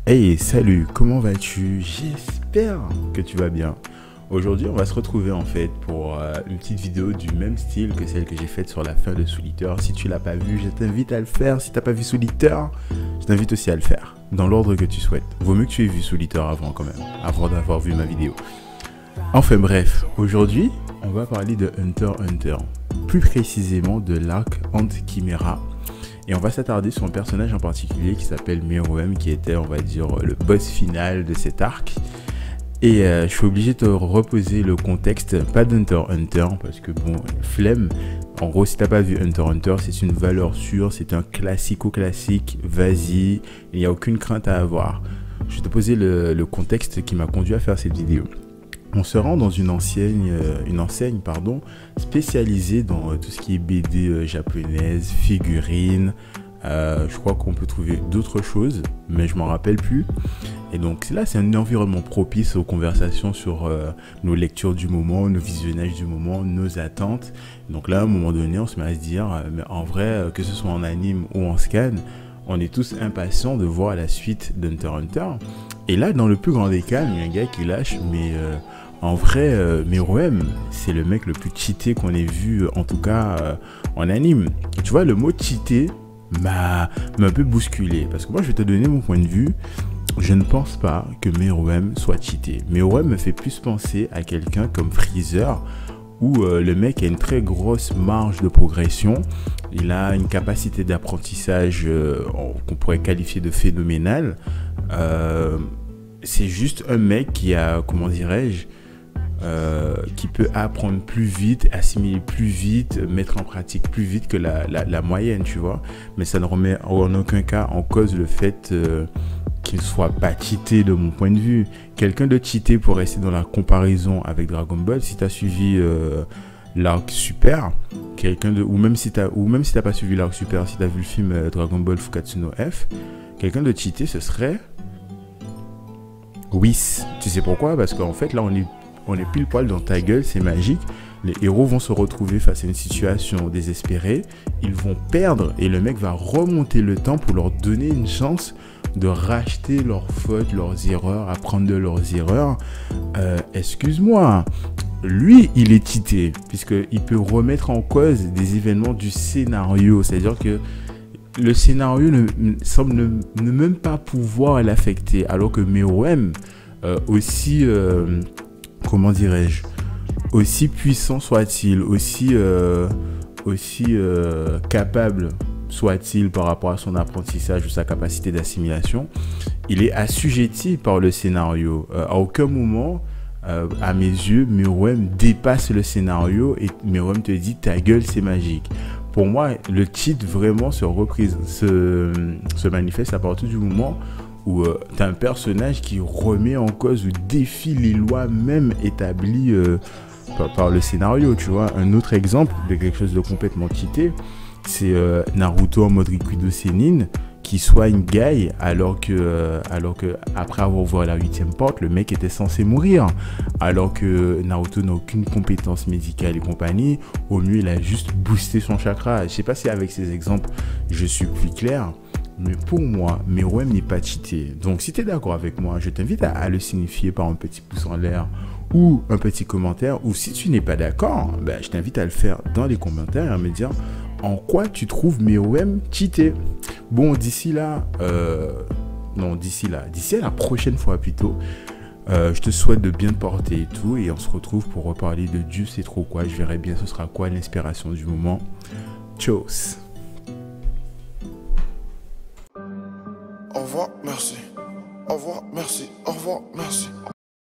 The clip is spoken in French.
Hey, salut, comment vas-tu? J'espère que tu vas bien. Aujourd'hui, on va se retrouver en fait pour une petite vidéo du même style que celle que j'ai faite sur la fin de Soul Eater. Si tu l'as pas vu, je t'invite à le faire. Si t'as pas vu Soul Eater, je t'invite aussi à le faire, dans l'ordre que tu souhaites. Vaut mieux que tu aies vu Soul Eater avant quand même, avant d'avoir vu ma vidéo. Enfin bref, aujourd'hui, on va parler de Hunter x Hunter, plus précisément de l'arc Ant-Chimera. Et on va s'attarder sur un personnage en particulier qui s'appelle Meruem, qui était, on va dire, le boss final de cet arc. Et je suis obligé de te reposer le contexte, pas d'Hunter x Hunter, parce que bon, flemme. En gros, si t'as pas vu Hunter x Hunter, c'est une valeur sûre, c'est un classico-classique, vas-y, il n'y a aucune crainte à avoir. Je vais te poser le contexte qui m'a conduit à faire cette vidéo. On se rend dans une enseigne spécialisée dans tout ce qui est BD japonaise, figurines. Je crois qu'on peut trouver d'autres choses, mais je m'en rappelle plus. Et donc là, c'est un environnement propice aux conversations sur nos lectures du moment, nos visionnages du moment, nos attentes. Donc là, à un moment donné, on se met à se dire, mais en vrai, que ce soit en anime ou en scan, on est tous impatients de voir la suite d'Hunter x Hunter. Et là, dans le plus grand des calmes, il y a un gars qui lâche, mais en vrai, Meruem, c'est le mec le plus cheaté qu'on ait vu, en tout cas en anime. Tu vois, le mot cheaté m'a un peu bousculé, parce que moi, je vais te donner mon point de vue. Je ne pense pas que Meruem soit cheaté. Meruem me fait plus penser à quelqu'un comme Freezer, où le mec a une très grosse marge de progression. Il a une capacité d'apprentissage qu'on pourrait qualifier de phénoménale. C'est juste un mec qui a, comment dirais-je, qui peut apprendre plus vite, assimiler plus vite, mettre en pratique plus vite que la moyenne, tu vois. Mais ça ne remet en aucun cas en cause le fait qu'il soit pas cheaté de mon point de vue. Quelqu'un de cheaté, pour rester dans la comparaison avec Dragon Ball, si tu as suivi l'arc Super, ou même si t'as pas suivi l'arc Super, si tu as vu le film Dragon Ball Fukatsu no F, quelqu'un de cheaté, ce serait Whis. Tu sais pourquoi? Parce qu'en fait, là, on est pile poil dans ta gueule, c'est magique. Les héros vont se retrouver face à une situation désespérée. Ils vont perdre et le mec va remonter le temps pour leur donner une chance de racheter leurs fautes, leurs erreurs, apprendre de leurs erreurs. Excuse-moi, lui, il est cheaté puisqu'il peut remettre en cause des événements du scénario. C'est-à-dire que le scénario semble ne même pas pouvoir l'affecter, alors que Meruem, comment dirais-je, aussi puissant soit-il, aussi capable soit-il par rapport à son apprentissage ou sa capacité d'assimilation, il est assujetti par le scénario. À aucun moment, à mes yeux, Meruem dépasse le scénario et Meruem te dit ta gueule, c'est magique. Pour moi, le cheat vraiment se manifeste à partir du moment où tu as un personnage qui remet en cause ou défie les lois même établies par le scénario, tu vois. Un autre exemple de quelque chose de complètement cheaté, c'est Naruto en mode Rikudo Senin qui soigne Guy alors que après avoir ouvert la 8e porte, le mec était censé mourir. Alors que Naruto n'a aucune compétence médicale et compagnie, au mieux il a juste boosté son chakra. Je sais pas si avec ces exemples je suis plus clair. Mais pour moi, Meruem n'est pas cheaté. Donc si tu es d'accord avec moi, je t'invite à le signifier par un petit pouce en l'air ou un petit commentaire. Ou si tu n'es pas d'accord, ben, je t'invite à le faire dans les commentaires et à me dire en quoi tu trouves Meruem cheaté. Bon, d'ici à la prochaine fois plutôt, je te souhaite de bien te porter et tout. Et on se retrouve pour reparler de Dieu sait trop quoi. Je verrai bien ce sera quoi l'inspiration du moment. Tchuss. Au revoir, merci. Au revoir, merci. Au revoir, merci.